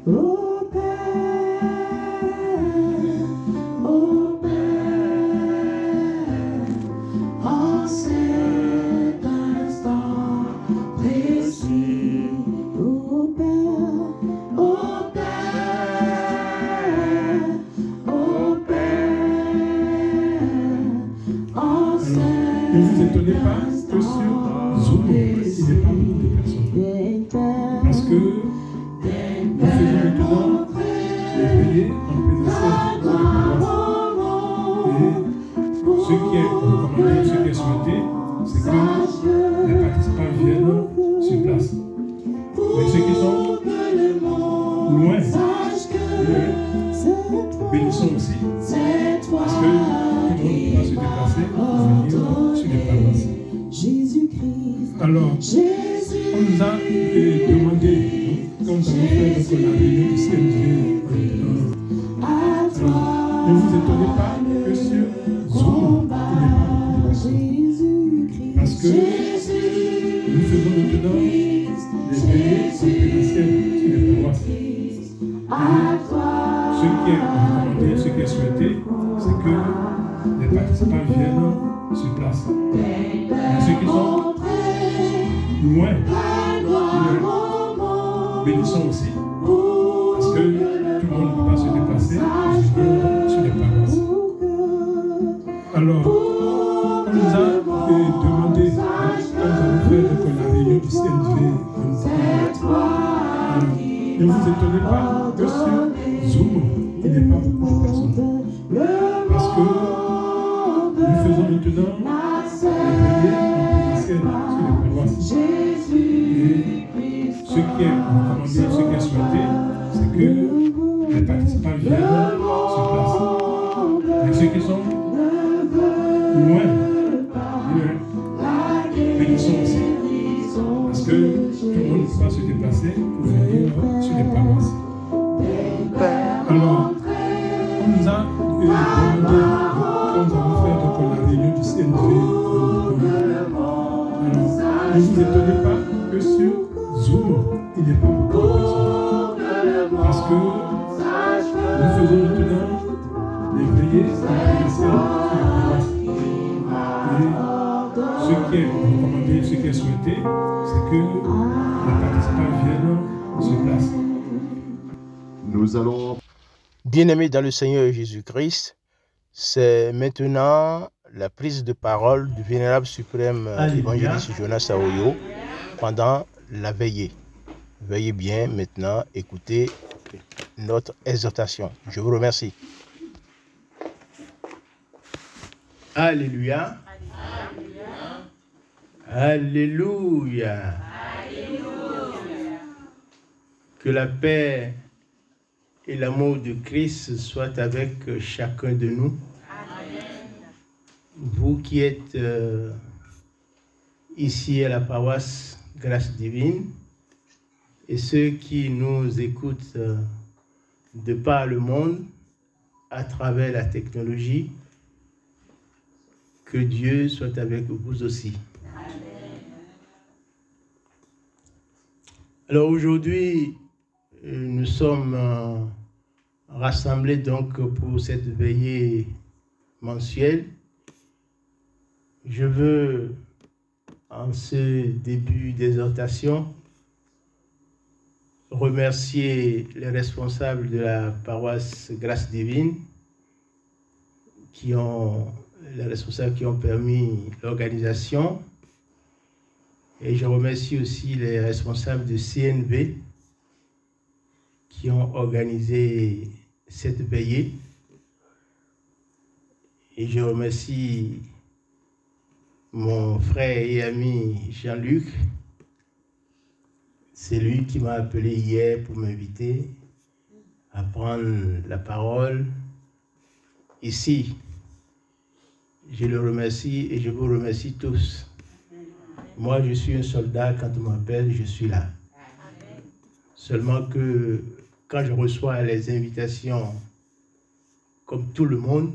Ne vous étonnez pas que sur Zoom, il n'y ait pas beaucoup de personnes. Parce que nous faisons maintenant les veillées en présentiel dans les paroisses. Et ce qui est recommandé, ce qui est souhaité, c'est que les participants viennent sur place. Mais ceux qui sont loin, bénissons aussi. Parce que tout le monde va se déplacer pour venir sur les paroisses. Alors, on nous a demandé, quand nous avons fait la réunion du CNV, ne vous étonnez pas que sur Zoom, il n'y ait pas beaucoup de personnes. Parce que nous faisons maintenant des veillées en présentiel sur les paroisses. Et ce qui est recommandé, ce qui est souhaité, c'est que les participants viennent sur place. Mais ceux qui sont loin, bénissons aussi. Parce que tout le monde ne peut pas se déplacer pour venir sur les paroisses. Alors, on nous a demandé, quand nous avons fait la réunion du CNV, ne vous étonnez pas que sur Zoom, il n'y ait pas beaucoup de personnes. Parce que nous faisons maintenant les veillées en présentiel sur les paroisses. Et ce qui est recommandé, ce qui est souhaité, c'est que les participants viennent sur place. Et ceux qui sont loin, bénissons aussi. Parce que tout le monde ne peut pas se déplacer pour venir sur les paroisses. Alors, on nous a demandé, quand nous avons fait la réunion du CNV, alors, ne vous étonnez pas que sur Zoom, il n'y ait pas beaucoup de personnes. Parce que nous faisons maintenant les veillées en présentiel sur les paroisses. Et ce qui est recommandé, ce qui est souhaité, c'est que les participants viennent sur place. Nous allons... Bien-aimés dans le Seigneur Jésus-Christ, c'est maintenant la prise de parole du Vénérable Suprême Évangéliste Jonas Saoyo pendant la veillée. Veillez bien maintenant, écoutez notre exhortation. Je vous remercie. Alléluia. Alléluia. Alléluia. Que la paix et l'amour de Christ soient avec chacun de nous. Amen. Vous qui êtes ici à la paroisse Grâce Divine et ceux qui nous écoutent de par le monde à travers la technologie, que Dieu soit avec vous aussi. Alors aujourd'hui, nous sommes rassemblés donc pour cette veillée mensuelle. Je veux, en ce début d'exhortation, remercier les responsables de la paroisse Grâce Divine, les responsables qui ont permis l'organisation. Et je remercie aussi les responsables de CNV qui ont organisé cette veillée. Et je remercie mon frère et ami Jean-Luc. C'est lui qui m'a appelé hier pour m'inviter à prendre la parole ici. Je le remercie et je vous remercie tous. Moi, je suis un soldat, quand on m'appelle, je suis là. Seulement que quand je reçois les invitations, comme tout le monde,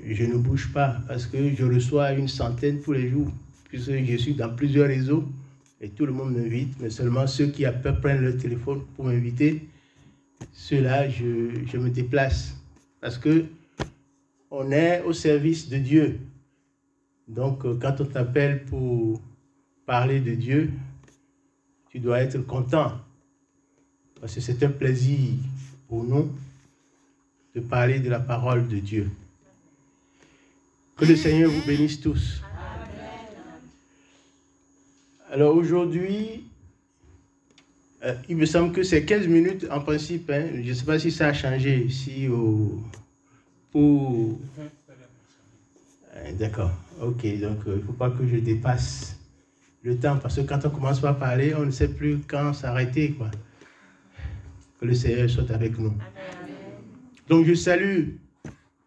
je ne bouge pas parce que je reçois une centaine tous les jours, puisque je suis dans plusieurs réseaux et tout le monde m'invite, mais seulement ceux qui prennent le téléphone pour m'inviter, ceux-là, je me déplace. Parce que on est au service de Dieu. Donc, quand on t'appelle pour parler de Dieu, tu dois être content. Parce que c'est un plaisir pour nous de parler de la parole de Dieu. Que le Seigneur vous bénisse tous. Alors aujourd'hui, il me semble que c'est 15 minutes en principe. Hein. Je ne sais pas si ça a changé ici pour... D'accord. Ok, donc il ne faut pas que je dépasse le temps parce que quand on commence par parler, on ne sait plus quand s'arrêter, quoi. Que le Seigneur soit avec nous. Amen. Donc je salue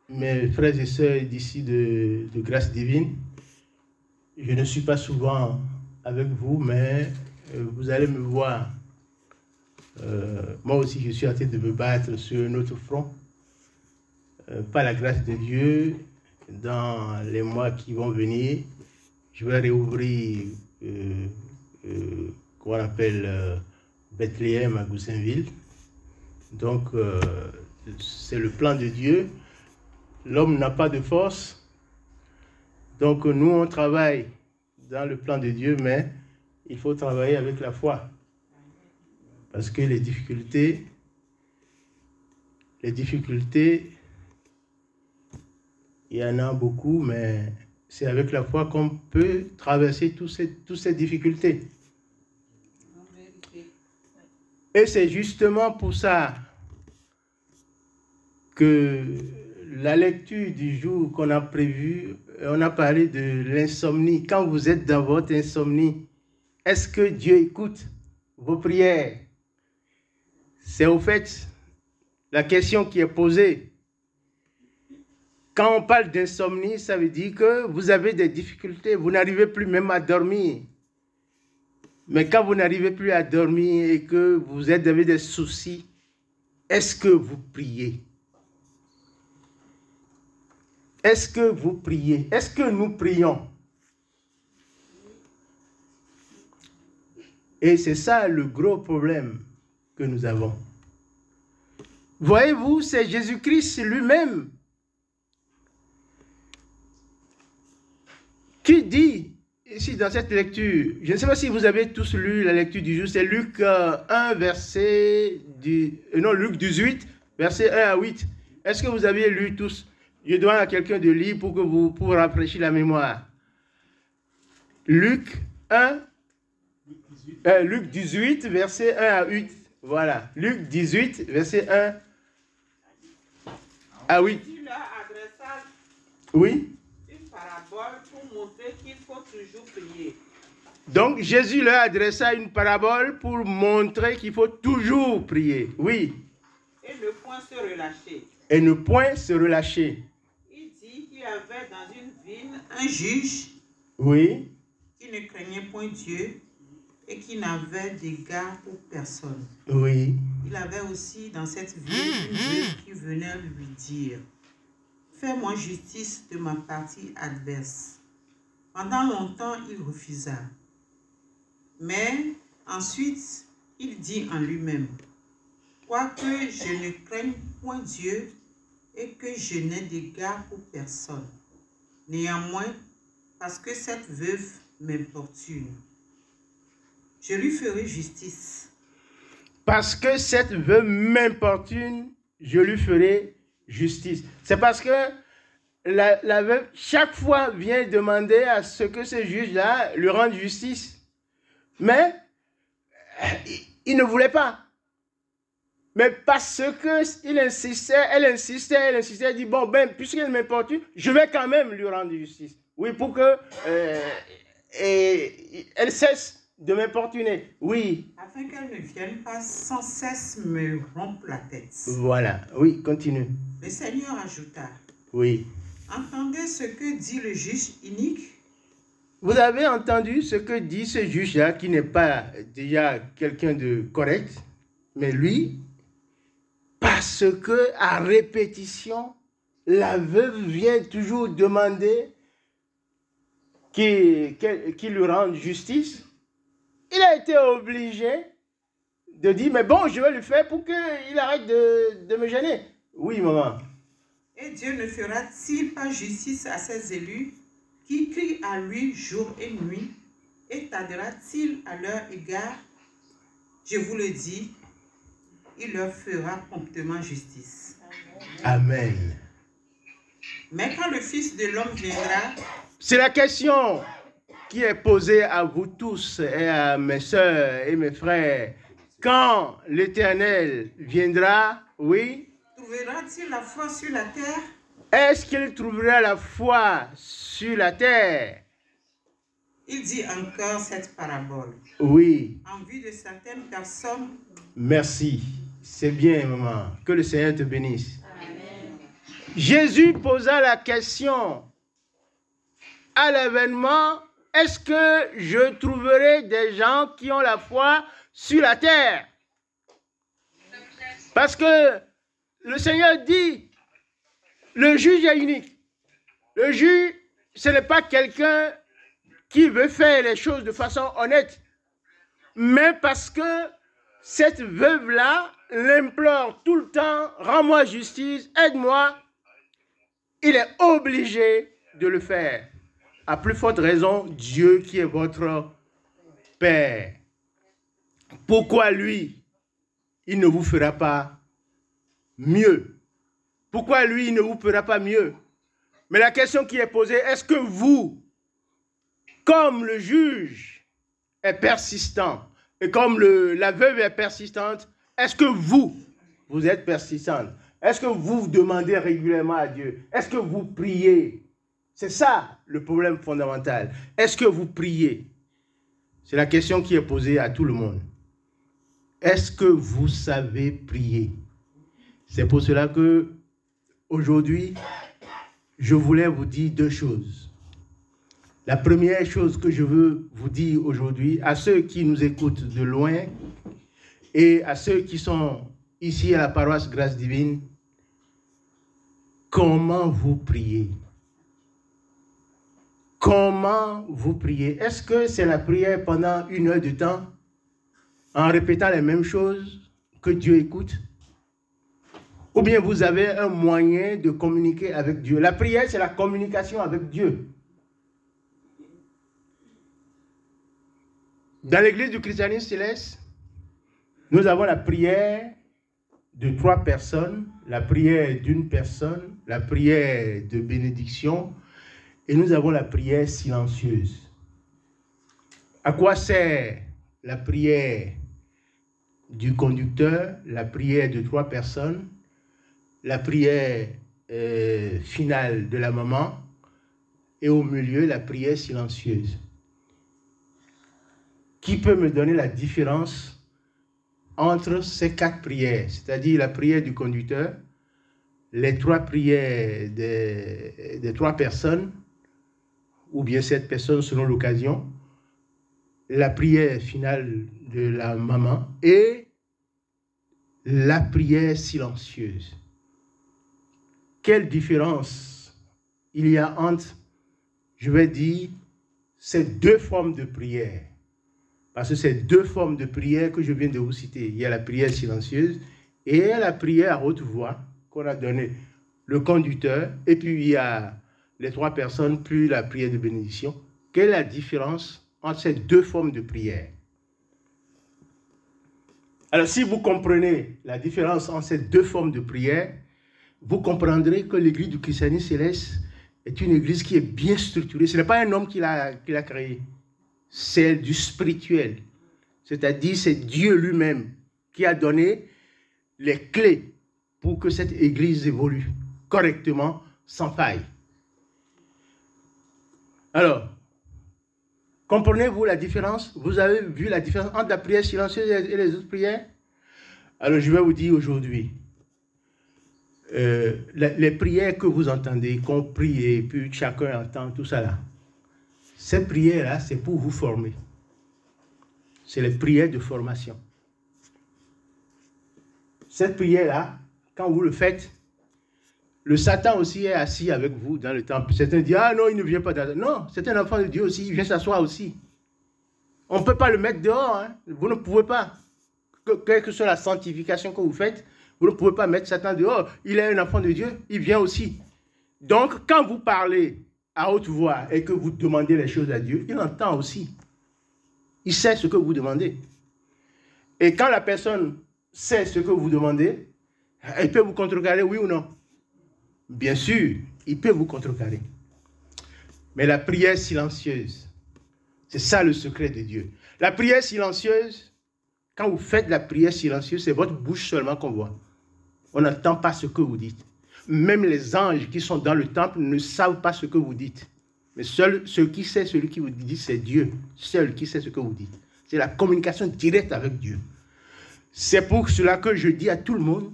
mes frères et sœurs d'ici de Grâce Divine. Je ne suis pas souvent avec vous, mais vous allez me voir. Moi aussi, je suis en train de me battre sur un autre front. Par la grâce de Dieu, dans les mois qui vont venir, je vais réouvrir qu'on appelle Bethléem à Goussainville. Donc, c'est le plan de Dieu. L'homme n'a pas de force. Donc, nous, on travaille dans le plan de Dieu, mais il faut travailler avec la foi. Parce que les difficultés, il y en a beaucoup, mais c'est avec la foi qu'on peut traverser toutes ces difficultés. Et c'est justement pour ça que la lecture du jour qu'on a prévue, on a parlé de l'insomnie. Quand vous êtes dans votre insomnie, est-ce que Dieu écoute vos prières? C'est au fait la question qui est posée. Quand on parle d'insomnie, ça veut dire que vous avez des difficultés, vous n'arrivez plus même à dormir. Mais quand vous n'arrivez plus à dormir et que vous avez des soucis, est-ce que vous priez? Est-ce que vous priez? Est-ce que nous prions? Et c'est ça le gros problème que nous avons. Voyez-vous, c'est Jésus-Christ lui-même qui dit, ici dans cette lecture, je ne sais pas si vous avez tous lu la lecture du jour, c'est Luc 1, Luc 18, verset 1 à 8. Est-ce que vous avez lu tous? Je demande à quelqu'un de lire pour rafraîchir la mémoire. Luc 18, verset 1 à 8. Voilà, Luc 18, verset 1 à 8. Oui. Qu'il faut toujours prier. Donc Jésus leur adressa une parabole pour montrer qu'il faut toujours prier. Oui. Et ne point se relâcher. Et ne point se relâcher. Il dit qu'il y avait dans une ville un juge. Oui. Qui ne craignait point Dieu et qui n'avait d'égard pour personne. Oui. Il avait aussi dans cette ville une veuve qui venait lui dire: fais-moi justice de ma partie adverse. Pendant longtemps, il refusa. Mais ensuite, il dit en lui-même: quoique je ne craigne point Dieu et que je n'ai d'égard pour personne, néanmoins, parce que cette veuve m'importune, je lui ferai justice. Parce que cette veuve m'importune, je lui ferai justice. C'est parce que la veuve, chaque fois, vient demander à ce que ce juge-là lui rende justice. Mais il ne voulait pas. Mais parce qu'il insistait, elle insistait, elle dit, bon, ben, puisqu'elle m'importune, je vais quand même lui rendre justice. Oui, pour que elle cesse de m'importuner. Oui. Afin qu'elle ne vienne pas sans cesse me rompre la tête. Voilà. Oui, continue. Le Seigneur ajouta: oui. Entendez ce que dit le juge inique. Vous avez entendu ce que dit ce juge-là, qui n'est pas déjà quelqu'un de correct, mais lui, parce que à répétition, la veuve vient toujours demander qu'il lui rende justice. il a été obligé de dire, mais bon, je vais le faire pour qu'il arrête de me gêner. Oui, maman. Et Dieu ne fera-t-il pas justice à ses élus qui crient à lui jour et nuit, et tardera-t-il à leur égard? Je vous le dis, il leur fera promptement justice. Amen. Mais quand le Fils de l'homme viendra, c'est la question qui est posée à vous tous et à mes soeurs et mes frères. Quand l'Éternel viendra, oui, trouvera-t-il la foi sur la terre? est-ce qu'il trouvera la foi sur la terre? Il dit encore cette parabole. Oui. En vue de certaines personnes. Merci. C'est bien, maman. Que le Seigneur te bénisse. Amen. Jésus posa la question à l'événement, est-ce que je trouverai des gens qui ont la foi sur la terre? Parce que le Seigneur dit, le juge est unique. Le juge, ce n'est pas quelqu'un qui veut faire les choses de façon honnête, mais parce que cette veuve-là l'implore tout le temps, rends-moi justice, aide-moi, il est obligé de le faire. À plus forte raison, Dieu qui est votre Père. Pourquoi lui, il ne vous fera pas mieux? Pourquoi lui, il ne vous fera pas mieux? Mais la question qui est posée, est-ce que vous, comme le juge est persistant, et comme la veuve est persistante, est-ce que vous êtes persistante? Est-ce que vous demandez régulièrement à Dieu? Est-ce que vous priez? C'est ça le problème fondamental. Est-ce que vous priez? C'est la question qui est posée à tout le monde. Est-ce que vous savez prier? C'est pour cela que aujourd'hui, je voulais vous dire deux choses. La première chose que je veux vous dire aujourd'hui, à ceux qui nous écoutent de loin et à ceux qui sont ici à la paroisse Grâce Divine, comment vous priez? Comment vous priez? Est-ce que c'est la prière pendant 1 heure de temps, en répétant les mêmes choses que Dieu écoute? Ou bien vous avez un moyen de communiquer avec Dieu? La prière, c'est la communication avec Dieu. Dans l'église du christianisme céleste, nous avons la prière de 3 personnes, la prière d'une personne, la prière de bénédiction, et nous avons la prière silencieuse. À quoi sert la prière du conducteur, la prière de 3 personnes, la prière finale de la maman, et au milieu, la prière silencieuse? Qui peut me donner la différence entre ces 4 prières, c'est-à-dire la prière du conducteur, les 3 prières des 3 personnes, ou bien 7 personnes selon l'occasion, la prière finale de la maman et la prière silencieuse? Quelle différence il y a entre, je vais dire, ces 2 formes de prière? Parce que c'est 2 formes de prière que je viens de vous citer. Il y a la prière silencieuse et la prière à haute voix qu'on a donnée le conducteur, et puis il y a les 3 personnes, puis la prière de bénédiction. Quelle est la différence entre ces 2 formes de prière? Alors, si vous comprenez la différence entre ces 2 formes de prière, vous comprendrez que l'église du christianisme céleste est une église qui est bien structurée. Ce n'est pas un homme qui l'a créée. C'est du spirituel. C'est-à-dire, c'est Dieu lui-même qui a donné les clés pour que cette église évolue correctement, sans faille. Alors, comprenez-vous la différence? Vous avez vu la différence entre la prière silencieuse et les autres prières? Alors, je vais vous dire aujourd'hui, les prières que vous entendez, qu'on prie et puis chacun entend tout ça là, ces prières-là, c'est pour vous former. C'est les prières de formation. Cette prière-là, quand vous le faites, le Satan aussi est assis avec vous dans le temple. Certains disent, ah non, il ne vient pas dans... Non, c'est un enfant de Dieu aussi, il vient s'asseoir aussi. On ne peut pas le mettre dehors. Hein. Vous ne pouvez pas. Quelle que soit la sanctification que vous faites, vous ne pouvez pas mettre Satan dehors. Il est un enfant de Dieu. Il vient aussi. Donc, quand vous parlez à haute voix et que vous demandez les choses à Dieu, il entend aussi. Il sait ce que vous demandez. Et quand la personne sait ce que vous demandez, elle peut vous contrecarrer, oui ou non? Bien sûr, il peut vous contrecarrer. Mais la prière silencieuse, c'est ça le secret de Dieu. La prière silencieuse, quand vous faites la prière silencieuse, c'est votre bouche seulement qu'on voit. On n'entend pas ce que vous dites. Même les anges qui sont dans le temple ne savent pas ce que vous dites. Mais seul celui qui vous dit, c'est Dieu. Seul qui sait ce que vous dites. C'est la communication directe avec Dieu. C'est pour cela que je dis à tout le monde,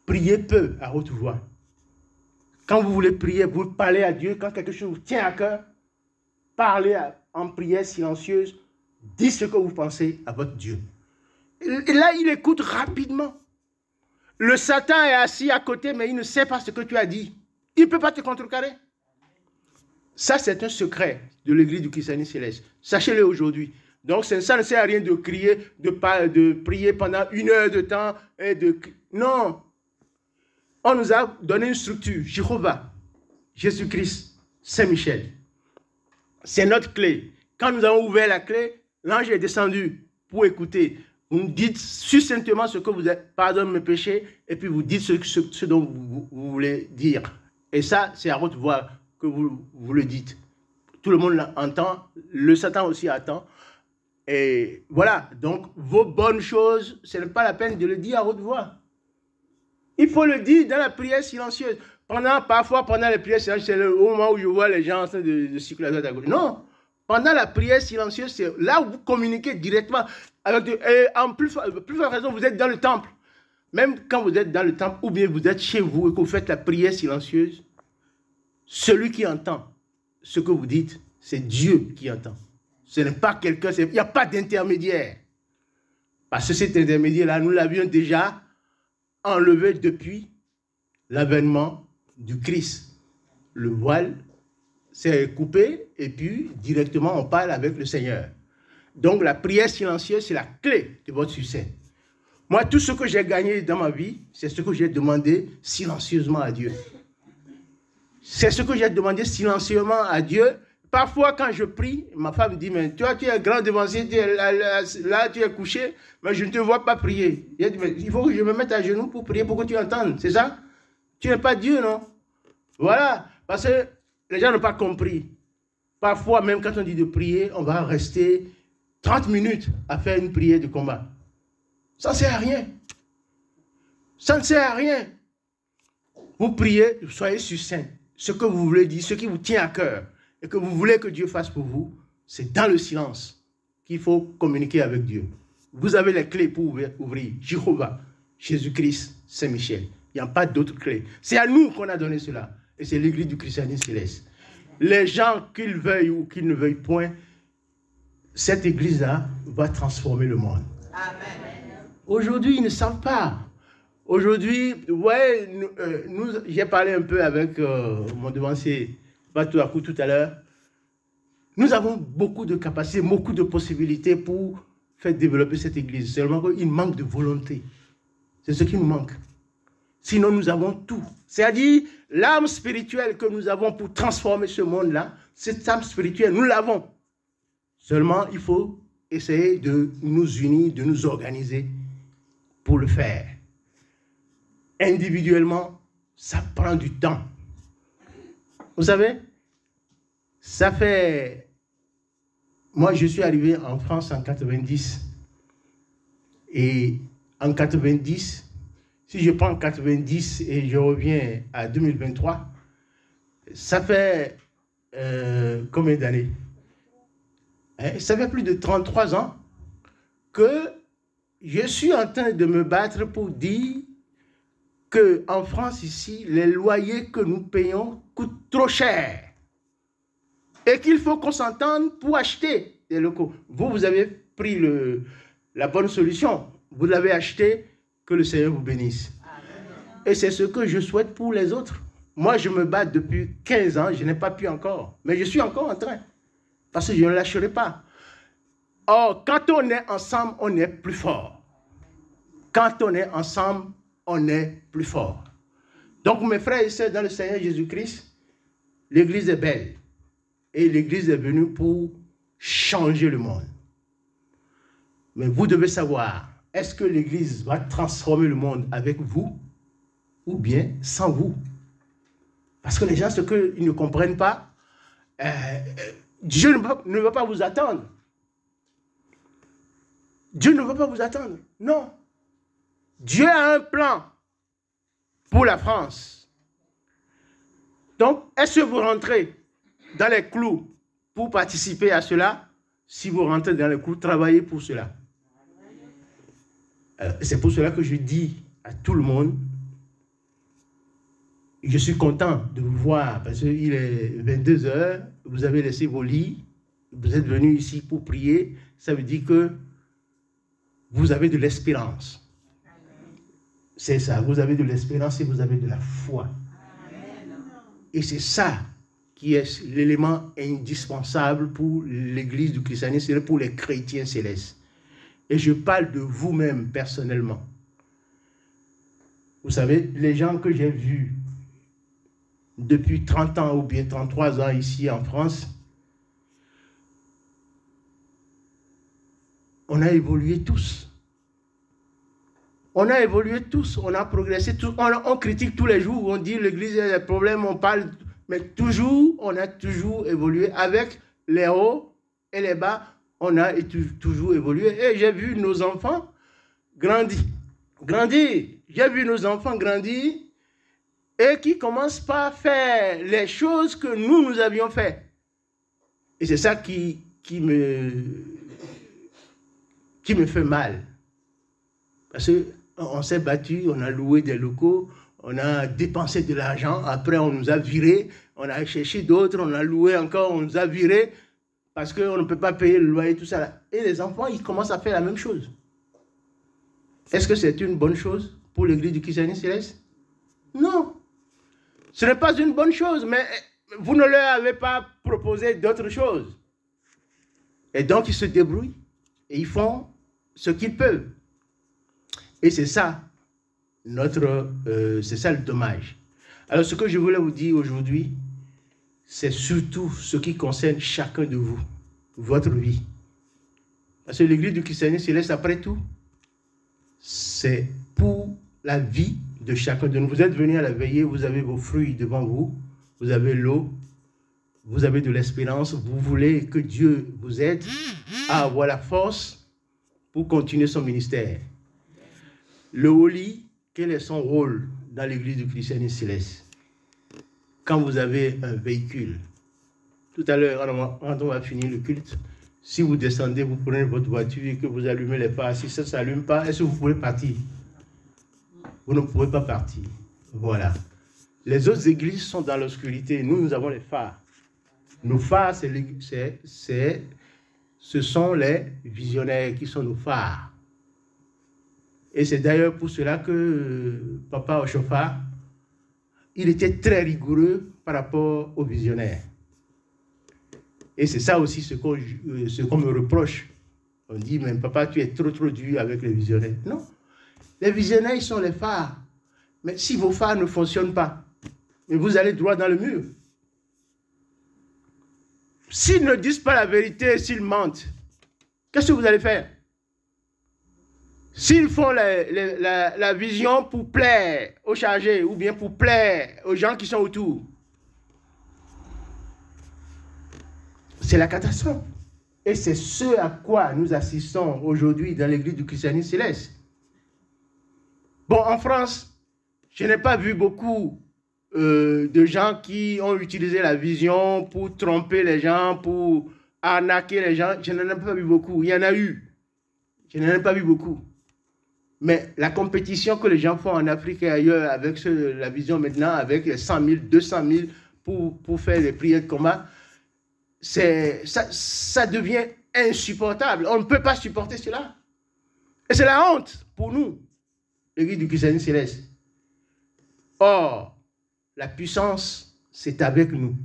priez peu à haute voix. Quand vous voulez prier, vous parlez à Dieu. Quand quelque chose vous tient à cœur, parlez en prière silencieuse. Dites ce que vous pensez à votre Dieu. Et là, il écoute rapidement. Le Satan est assis à côté, mais il ne sait pas ce que tu as dit. Il ne peut pas te contrecarrer. Ça, c'est un secret de l'église du christianisme céleste. Sachez-le aujourd'hui. Donc, ça ne sert à rien de crier, de prier pendant 1 heure de temps. Non. On nous a donné une structure. Jéhovah, Jésus-Christ, Saint-Michel. C'est notre clé. Quand nous avons ouvert la clé, l'ange est descendu pour écouter. Vous nous dites succinctement ce que vous êtes, pardonne mes péchés, et puis vous dites ce dont vous voulez dire. Et ça, c'est à haute voix que vous le dites. Tout le monde l'entend, le Satan aussi attend. Et voilà, donc vos bonnes choses, ce n'est pas la peine de le dire à haute voix. Il faut le dire dans la prière silencieuse. Parfois, pendant la prière silencieuse, c'est le moment où je vois les gens en train de circuler à droite à gauche. Non, pendant la prière silencieuse, c'est là où vous communiquez directement. Et en plus forte raison, vous êtes dans le temple. Même quand vous êtes dans le temple, ou bien vous êtes chez vous et que vous faites la prière silencieuse, celui qui entend ce que vous dites, c'est Dieu qui entend. Ce n'est pas quelqu'un, il n'y a pas d'intermédiaire. Parce que cet intermédiaire-là, nous l'avions déjà enlevé depuis l'avènement du Christ. Le voile s'est coupé et puis directement on parle avec le Seigneur. Donc la prière silencieuse, c'est la clé de votre succès. Moi, tout ce que j'ai gagné dans ma vie, c'est ce que j'ai demandé silencieusement à Dieu. C'est ce que j'ai demandé silencieusement à Dieu. Parfois, quand je prie, ma femme dit, mais toi, tu es grand devancier, là, tu es couché, mais je ne te vois pas prier. Il faut que je me mette à genoux pour prier, pour que tu entendes, c'est ça? Tu n'es pas Dieu, non? Voilà, parce que les gens n'ont pas compris. Parfois, même quand on dit de prier, on va rester 30 minutes à faire une prière de combat. Ça ne sert à rien. Ça ne sert à rien. Vous priez, soyez succinct. Ce que vous voulez dire, ce qui vous tient à cœur, et que vous voulez que Dieu fasse pour vous, c'est dans le silence qu'il faut communiquer avec Dieu. Vous avez les clés pour ouvrir. Jéhovah, Jésus-Christ, Saint-Michel. Il n'y a pas d'autres clés. C'est à nous qu'on a donné cela. Et c'est l'église du christianisme céleste. Les gens, qu'ils veuillent ou qu'ils ne veuillent point, cette église-là va transformer le monde. Amen. Aujourd'hui, ils ne savent pas. Aujourd'hui, ouais, j'ai parlé un peu avec mon devancier Batouakou tout à l'heure. Nous avons beaucoup de capacités, beaucoup de possibilités pour faire développer cette église. Seulement qu'il manque de volonté. C'est ce qui nous manque. Sinon, nous avons tout. C'est-à-dire, l'âme spirituelle que nous avons pour transformer ce monde-là, cette âme spirituelle, nous l'avons. Seulement, il faut essayer de nous unir, de nous organiser pour le faire. Individuellement, ça prend du temps. Vous savez, ça fait... Moi, je suis arrivé en France en 90. Et en 90, si je prends 90 et je reviens à 2023, ça fait combien d'années? Ça fait plus de 33 ans que je suis en train de me battre pour dire qu'en France, ici, les loyers que nous payons coûtent trop cher. Et qu'il faut qu'on s'entende pour acheter des locaux. Vous avez pris la bonne solution. Vous l'avez acheté, que le Seigneur vous bénisse. Amen. Et c'est ce que je souhaite pour les autres. Moi, je me bats depuis 15 ans, je n'ai pas pu encore. Mais je suis encore en train. Parce que je ne lâcherai pas. Or, quand on est ensemble, on est plus fort. Quand on est ensemble, on est plus fort. Donc, mes frères et sœurs, dans le Seigneur Jésus-Christ, l'Église est belle. Et l'Église est venue pour changer le monde. Mais vous devez savoir, est-ce que l'Église va transformer le monde avec vous ou bien sans vous? Parce que les gens, ce qu'ils ne comprennent pas, Dieu ne va pas vous attendre. Dieu ne va pas vous attendre. Non. Dieu a un plan pour la France. Donc, est-ce que vous rentrez dans les clous pour participer à cela? Si vous rentrez dans les clous, travaillez pour cela. C'est pour cela que je dis à tout le monde, je suis content de vous voir parce qu'il est 22 h, vous avez laissé vos lits, vous êtes venus ici pour prier, ça veut dire que vous avez de l'espérance. C'est ça, vous avez de l'espérance et vous avez de la foi. Et c'est ça qui est l'élément indispensable pour l'Église du christianisme, pour les chrétiens célestes. Et je parle de vous-même personnellement. Vous savez, les gens que j'ai vus depuis 30 ans ou bien 33 ans ici en France, on a évolué tous. On a évolué tous, on a progressé tous, on critique tous les jours, on dit l'Église a des problèmes, on parle, mais toujours, on a toujours évolué avec les hauts et les bas, on a toujours évolué. Et j'ai vu nos enfants grandir. J'ai vu nos enfants grandir et qui commencent par faire les choses que nous avions fait. Et c'est ça qui me fait mal. Parce qu'on s'est battu, on a loué des locaux, on a dépensé de l'argent, après on nous a virés, on a cherché d'autres, on a loué encore, on nous a virés, parce qu'on ne peut pas payer le loyer, tout ça. Là. Et les enfants, ils commencent à faire la même chose. Est-ce que c'est une bonne chose pour l'Église du christianisme céleste? Non. Ce n'est pas une bonne chose, mais vous ne leur avez pas proposé d'autre chose. Et donc, ils se débrouillent et ils font ce qu'ils peuvent. Et c'est ça, c'est ça le dommage. Alors, ce que je voulais vous dire aujourd'hui, c'est surtout ce qui concerne chacun de vous, votre vie. Parce que l'Église du christianisme céleste, après tout, c'est pour la vie de chacun de nous. Vous êtes venus à la veillée, vous avez vos fruits devant vous, vous avez l'eau, vous avez de l'espérance, vous voulez que Dieu vous aide à avoir la force pour continuer son ministère. Le Holy, quel est son rôle dans l'Église du christianisme céleste? Quand vous avez un véhicule, tout à l'heure, quand on va finir le culte, si vous descendez, vous prenez votre voiture et que vous allumez les phares, si ça ne s'allume pas, est-ce que vous pouvez partir? Vous ne pouvez pas partir. Voilà. Les autres églises sont dans l'obscurité. Nous avons les phares. Nos phares, ce sont les visionnaires qui sont nos phares. Et c'est d'ailleurs pour cela que Papa Oshofa, il était très rigoureux par rapport aux visionnaires. Et c'est ça aussi ce qu'on me reproche. On dit, mais papa, tu es trop dur avec les visionnaires. Non. Les visionnaires, ils sont les phares. Mais si vos phares ne fonctionnent pas, vous allez droit dans le mur. S'ils ne disent pas la vérité, s'ils mentent, qu'est-ce que vous allez faire? S'ils font la vision pour plaire aux chargés ou bien pour plaire aux gens qui sont autour, c'est la catastrophe. Et c'est ce à quoi nous assistons aujourd'hui dans l'Église du christianisme céleste. Bon, en France, je n'ai pas vu beaucoup de gens qui ont utilisé la vision pour tromper les gens, pour arnaquer les gens. Je n'en ai pas vu beaucoup. Il y en a eu. Je n'en ai pas vu beaucoup. Mais la compétition que les gens font en Afrique et ailleurs avec la vision maintenant, avec les 100 000, 200 000 pour faire les prières de combat, ça devient insupportable. On ne peut pas supporter cela. Et c'est la honte pour nous, l'Église du christianisme céleste. Or, la puissance, c'est avec nous.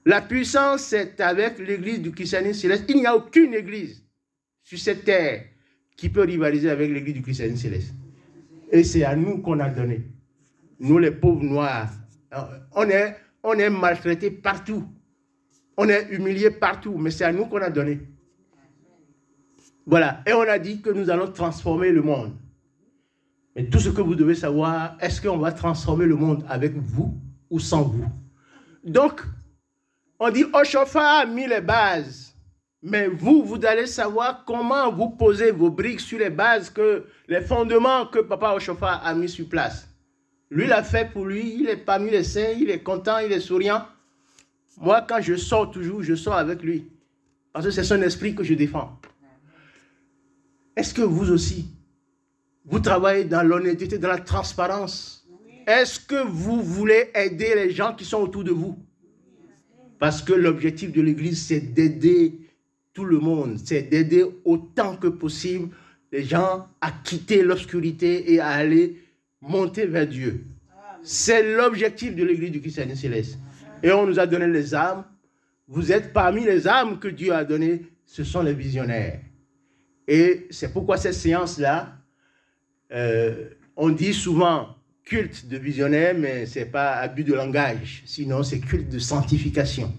La puissance, c'est avec l'église du christianisme céleste. Il n'y a aucune église sur cette terre qui peut rivaliser avec l'église du christianisme céleste. Et c'est à nous qu'on a donné. Nous, les pauvres noirs, on est maltraités partout. On est humiliés partout, mais c'est à nous qu'on a donné. Voilà. Et on a dit que nous allons transformer le monde. Mais tout ce que vous devez savoir, est-ce qu'on va transformer le monde avec vous ou sans vous? Donc, on dit Oshofa a mis les bases. Mais vous allez savoir comment vous posez vos briques sur les bases, les fondements que Papa Oshofa a mis sur place. Lui l'a fait pour lui, il est parmi les saints, il est content, il est souriant. Moi, quand je sors toujours, je sors avec lui. Parce que c'est son esprit que je défends. Est-ce que vous aussi, vous travaillez dans l'honnêteté, dans la transparence? Est-ce que vous voulez aider les gens qui sont autour de vous? Parce que l'objectif de l'Église, c'est d'aider tout le monde. C'est d'aider autant que possible les gens à quitter l'obscurité et à aller monter vers Dieu. C'est l'objectif de l'Église du christianisme céleste. Et on nous a donné les âmes. Vous êtes parmi les âmes que Dieu a données. Ce sont les visionnaires. Et c'est pourquoi cette séance-là, on dit souvent culte de visionnaire, mais ce n'est pas abus de langage. Sinon, c'est culte de sanctification.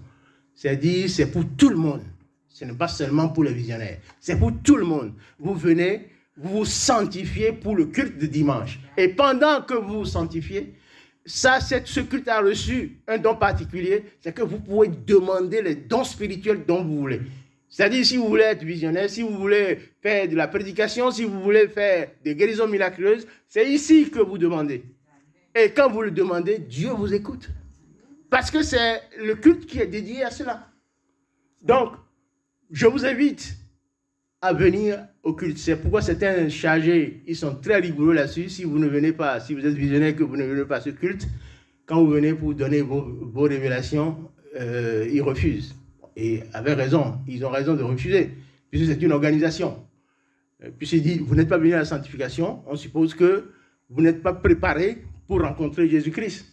C'est-à-dire, c'est pour tout le monde. Ce n'est pas seulement pour les visionnaires. C'est pour tout le monde. Vous venez, vous vous sanctifiez pour le culte de dimanche. Et pendant que vous vous sanctifiez, ce culte a reçu un don particulier, c'est que vous pouvez demander les dons spirituels dont vous voulez. C'est-à-dire, si vous voulez être visionnaire, si vous voulez faire de la prédication, si vous voulez faire des guérisons miraculeuses, c'est ici que vous demandez. Et quand vous le demandez, Dieu vous écoute. Parce que c'est le culte qui est dédié à cela. Donc, je vous invite à venir au culte. C'est pourquoi certains chargés, ils sont très rigoureux là-dessus. Si vous ne venez pas, si vous êtes visionnaire, que vous ne venez pas à ce culte, quand vous venez pour donner vos révélations, ils refusent. Et avec raison, ils ont raison de refuser, puisque c'est une organisation. Puisqu'il dit, vous n'êtes pas venu à la sanctification, on suppose que vous n'êtes pas préparé pour rencontrer Jésus-Christ.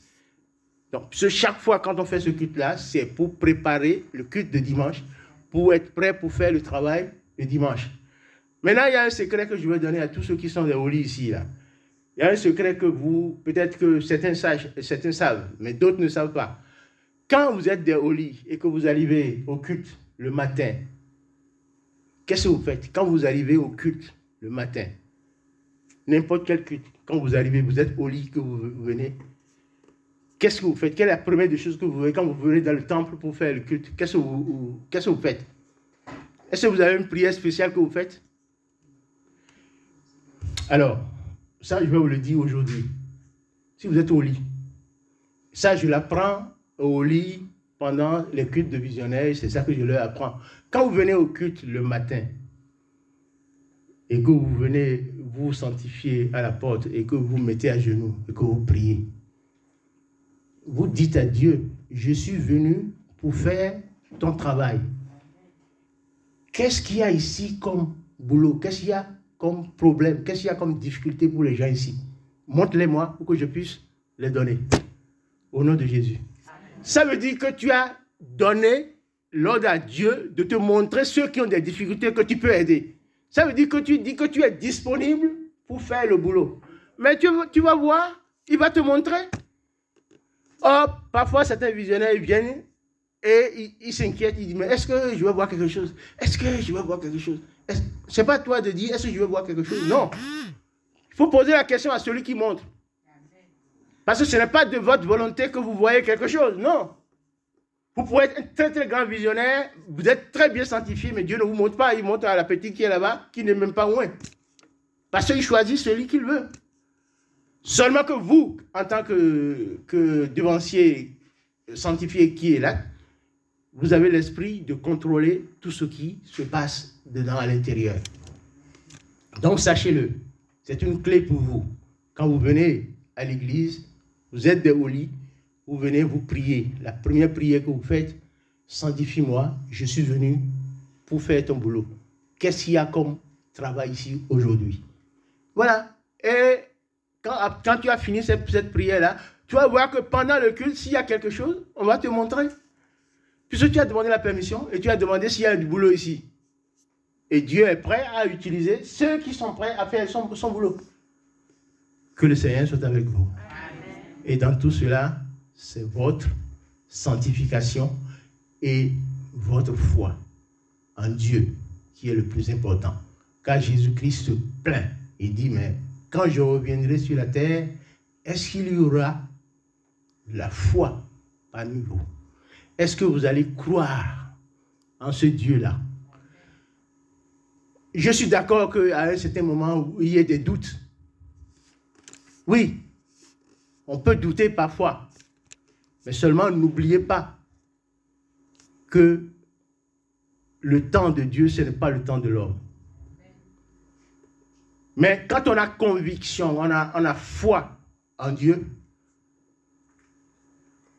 Donc, chaque fois quand on fait ce culte-là, c'est pour préparer le culte de dimanche, pour être prêt pour faire le travail le dimanche. Maintenant, il y a un secret que je vais donner à tous ceux qui sont des holy ici. Là. Il y a un secret que peut-être que certains savent, mais d'autres ne savent pas. Quand vous êtes des holy et que vous arrivez au culte le matin, qu'est-ce que vous faites? Quand vous arrivez au culte le matin, n'importe quel culte, quand vous arrivez, vous êtes holy, que vous venez, qu'est-ce que vous faites? Quelle est la première des choses que vous faites quand vous venez dans le temple pour faire le culte? Qu'est-ce que vous faites? Est-ce que vous avez une prière spéciale que vous faites? Alors, ça, je vais vous le dire aujourd'hui. Si vous êtes au lit, ça, je l'apprends au lit pendant les cultes de visionnaires, c'est ça que je leur apprends. Quand vous venez au culte le matin et que vous venez vous sanctifier à la porte et que vous vous mettez à genoux et que vous priez, vous dites à Dieu, je suis venu pour faire ton travail. Qu'est-ce qu'il y a ici comme boulot? Qu'est-ce qu'il y a comme problème? Qu'est-ce qu'il y a comme difficulté pour les gens ici? Montre-les-moi pour que je puisse les donner. Au nom de Jésus. Ça veut dire que tu as donné l'ordre à Dieu de te montrer ceux qui ont des difficultés que tu peux aider. Ça veut dire que tu dis que tu es disponible pour faire le boulot. Mais tu vas voir, il va te montrer. Oh, parfois certains visionnaires viennent et ils s'inquiètent, ils disent, mais est-ce que je vais voir quelque chose? Est-ce que je vais voir quelque chose? Ce n'est pas toi de dire, est-ce que je vais voir quelque chose? Non. Il faut poser la question à celui qui montre. Parce que ce n'est pas de votre volonté que vous voyez quelque chose, non. Vous pouvez être un très très grand visionnaire, vous êtes très bien sanctifié, mais Dieu ne vous montre pas, il montre à la petite qui est là-bas, qui n'est même pas loin. Parce qu'il choisit celui qu'il veut. Seulement que vous, en tant que devancier sanctifié qui est là, vous avez l'esprit de contrôler tout ce qui se passe dedans à l'intérieur. Donc sachez-le, c'est une clé pour vous. Quand vous venez à l'église, vous êtes des holy, vous venez vous prier. La première prière que vous faites, sanctifie-moi, je suis venu pour faire ton boulot. Qu'est-ce qu'il y a comme travail ici aujourd'hui? Voilà. Et quand tu as fini cette prière-là, tu vas voir que pendant le culte, s'il y a quelque chose, on va te montrer. Puisque tu as demandé la permission et tu as demandé s'il y a du boulot ici. Et Dieu est prêt à utiliser ceux qui sont prêts à faire son boulot. Que le Seigneur soit avec vous. Amen. Et dans tout cela, c'est votre sanctification et votre foi en Dieu qui est le plus important. Car Jésus-Christ se plaint et dit, mais quand je reviendrai sur la terre, est-ce qu'il y aura la foi parmi vous? Est-ce que vous allez croire en ce Dieu-là? Je suis d'accord qu'à un certain moment où il y ait des doutes. Oui, on peut douter parfois. Mais seulement n'oubliez pas que le temps de Dieu, ce n'est pas le temps de l'homme. Mais quand on a conviction, on a foi en Dieu,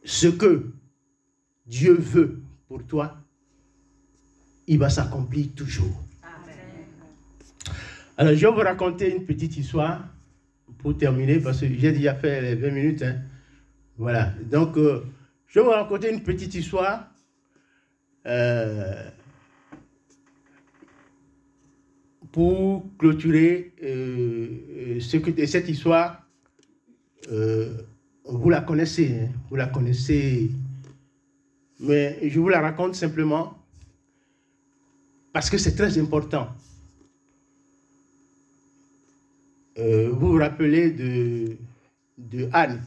ce que Dieu veut pour toi, il va s'accomplir toujours. Amen. Alors, je vais vous raconter une petite histoire pour terminer, parce que j'ai déjà fait les 20 minutes. Hein. Voilà. Donc, je vais vous raconter une petite histoire. Pour clôturer cette histoire, vous la connaissez, hein, vous la connaissez, mais je vous la raconte simplement parce que c'est très important. Vous vous rappelez de Anne.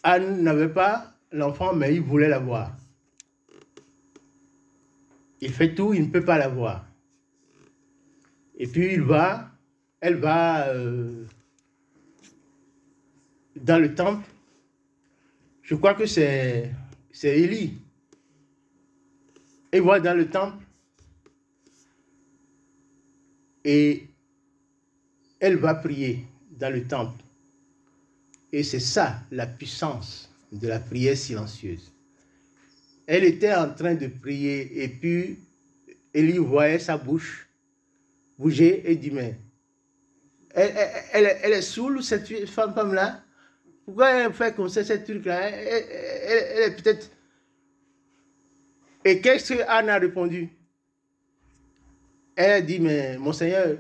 Anne n'avait pas l'enfant, mais il voulait l'avoir. Il fait tout, il ne peut pas l'avoir. Et puis elle va dans le temple. Je crois que c'est Élie. Elle va dans le temple et elle va prier dans le temple. Et c'est ça la puissance de la prière silencieuse. Elle était en train de prier et puis Élie voyait sa bouche bouger et dit, mais elle est saoule, cette femme-là? Pourquoi elle fait comme ça, cette truc-là? Elle est peut-être... Et qu'est-ce que Anne a répondu? Elle a dit, mais mon Seigneur,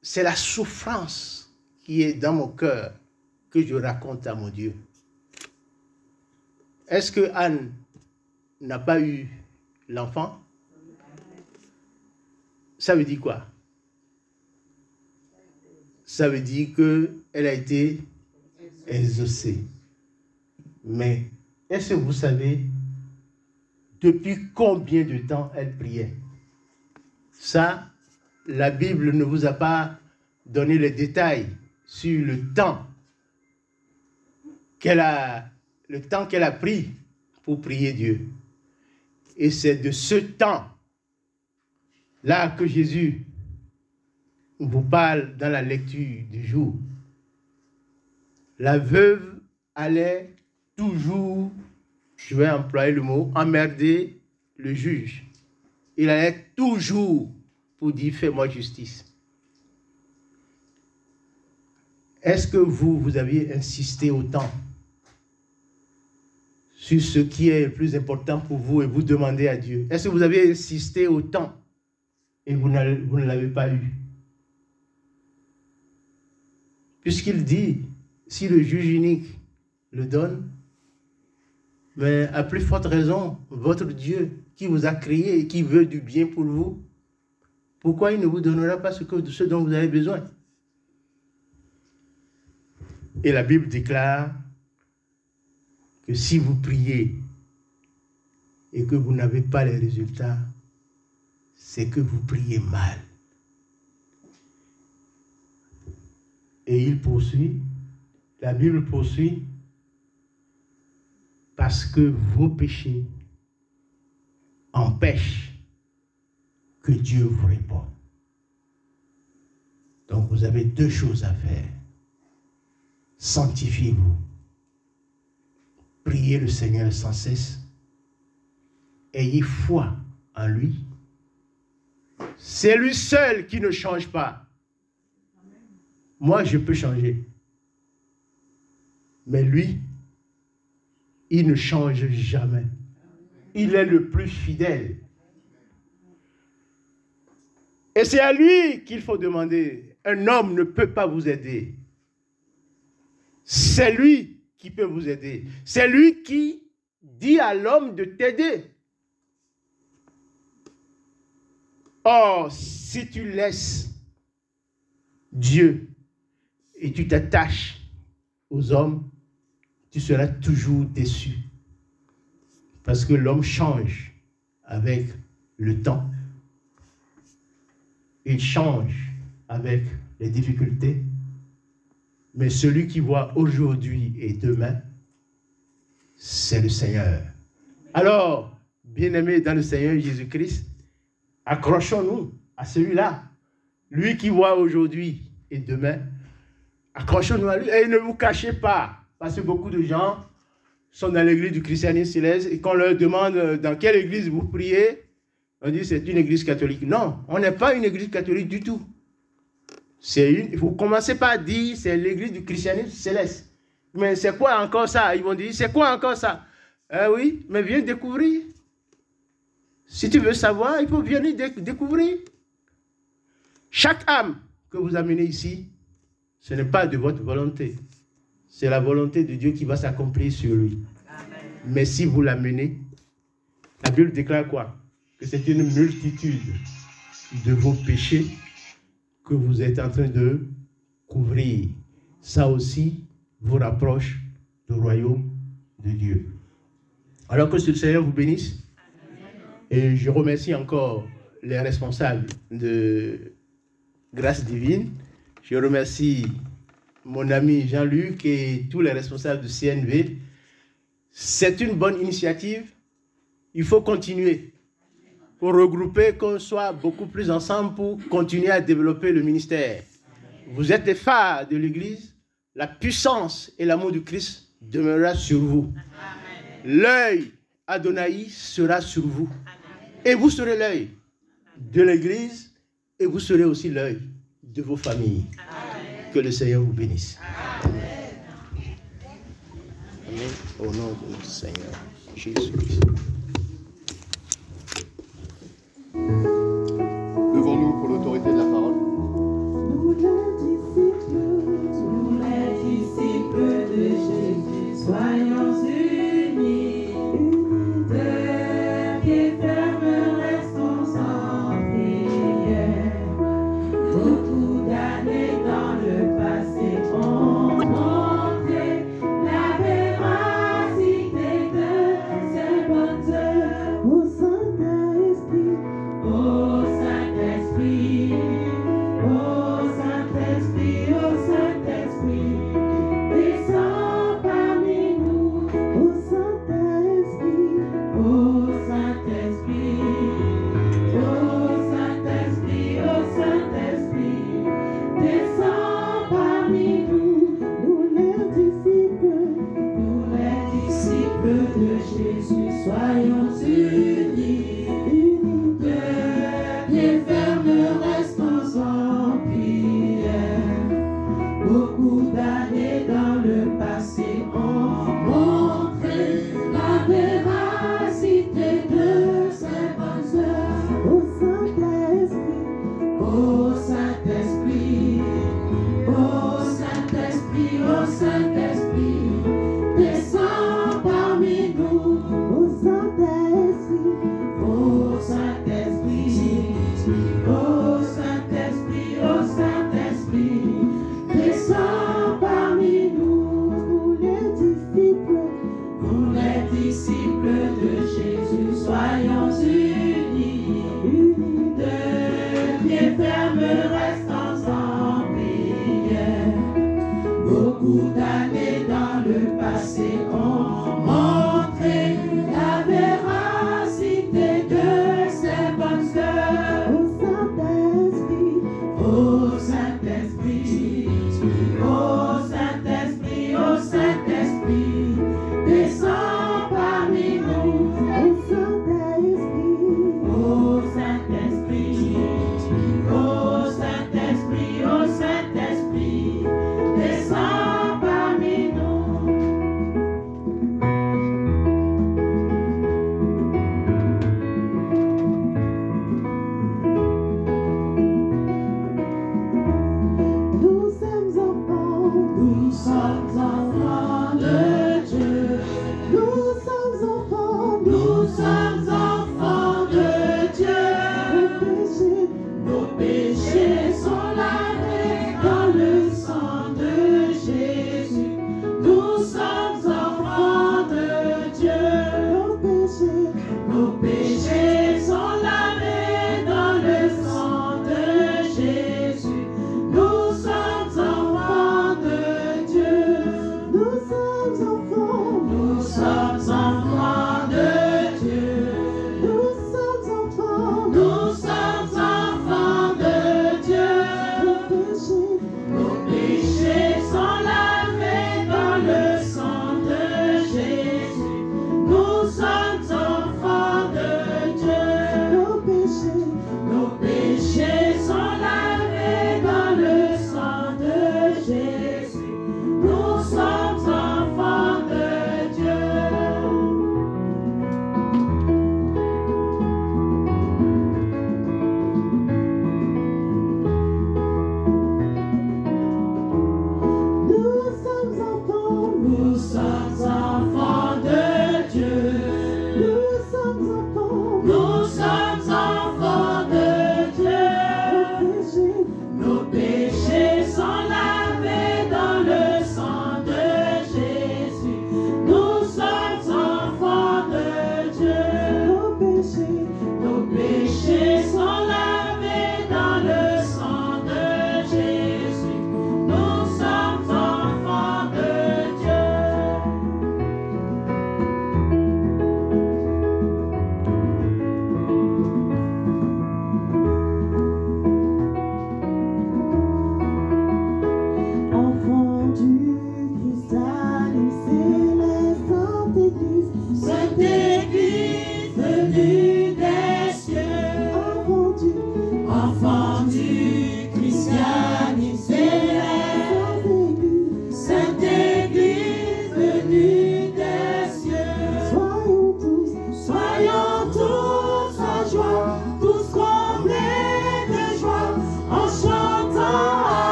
c'est la souffrance qui est dans mon cœur que je raconte à mon Dieu. Est-ce que Anne n'a pas eu l'enfant? Ça veut dire quoi? Ça veut dire qu'elle a été exaucée. Mais est-ce que vous savez depuis combien de temps elle priait? Ça, la Bible ne vous a pas donné les détails sur le temps qu'elle a pris pour prier Dieu. Et c'est de ce temps-là que Jésus vous parle dans la lecture du jour. La veuve allait toujours, je vais employer le mot, emmerder le juge. Il allait toujours pour dire, fais-moi justice. Est-ce que vous aviez insisté autant sur ce qui est le plus important pour vous et vous demandez à Dieu? Est-ce que vous avez insisté autant et vous ne l'avez pas eu? Puisqu'il dit, si le juge unique le donne, mais à plus forte raison, votre Dieu qui vous a créé et qui veut du bien pour vous, pourquoi il ne vous donnera pas ce dont vous avez besoin? Et la Bible déclare que si vous priez et que vous n'avez pas les résultats, c'est que vous priez mal. Et il poursuit, la Bible poursuit, parce que vos péchés empêchent que Dieu vous réponde. Donc vous avez deux choses à faire. Sanctifiez-vous. Priez le Seigneur sans cesse. Ayez foi en lui. C'est lui seul qui ne change pas. Moi, je peux changer. Mais lui, il ne change jamais. Il est le plus fidèle. Et c'est à lui qu'il faut demander. Un homme ne peut pas vous aider. C'est lui qui peut vous aider. C'est lui qui dit à l'homme de t'aider. Or, si tu laisses Dieu et tu t'attaches aux hommes, tu seras toujours déçu. Parce que l'homme change avec le temps. Il change avec les difficultés. Mais celui qui voit aujourd'hui et demain, c'est le Seigneur. Alors, bien-aimés dans le Seigneur Jésus-Christ, accrochons-nous à celui-là. Lui qui voit aujourd'hui et demain, accrochons-nous à lui. Et ne vous cachez pas. Parce que beaucoup de gens sont dans l'église du christianisme céleste et qu'on leur demande dans quelle église vous priez, on dit c'est une église catholique. Non, on n'est pas une église catholique du tout. Vous commencez par dire c'est l'église du christianisme céleste. Mais c'est quoi encore ça? Ils vont dire c'est quoi encore ça? Oui, mais viens découvrir. Si tu veux savoir, il faut venir découvrir. Chaque âme que vous amenez ici, ce n'est pas de votre volonté. C'est la volonté de Dieu qui va s'accomplir sur lui. Amen. Mais si vous l'amenez, la Bible déclare quoi? Que c'est une multitude de vos péchés que vous êtes en train de couvrir. Ça aussi vous rapproche du royaume de Dieu. Alors que le Seigneur vous bénisse. Et je remercie encore les responsables de Grâce Divine. Je remercie mon ami Jean-Luc et tous les responsables de CNV. C'est une bonne initiative. Il faut continuer. Pour regrouper, qu'on soit beaucoup plus ensemble pour continuer à développer le ministère. Vous êtes les phares de l'Église. La puissance et l'amour du Christ demeurera sur vous. L'œil Adonai sera sur vous. Et vous serez l'œil de l'Église et vous serez aussi l'œil de vos familles. Amen. Que le Seigneur vous bénisse. Amen. Amen. Au nom de notre Seigneur Jésus-Christ. Devons-nous pour l'autorité de la parole. Nous les disciples de Jésus, soyons unis, de pied ferme, restons en prière. Beaucoup d'années dans le passé ont montré la véracité de ces bonnes œuvres. Au Saint-Esprit, au Saint-Esprit, au Saint-Esprit, au Saint-Esprit, descends parmi nous. Au Saint-Esprit, au Saint-Esprit, au Saint-Esprit, au Saint-Esprit, descends parmi nous. Nous les disciples de Jésus, soyons unis.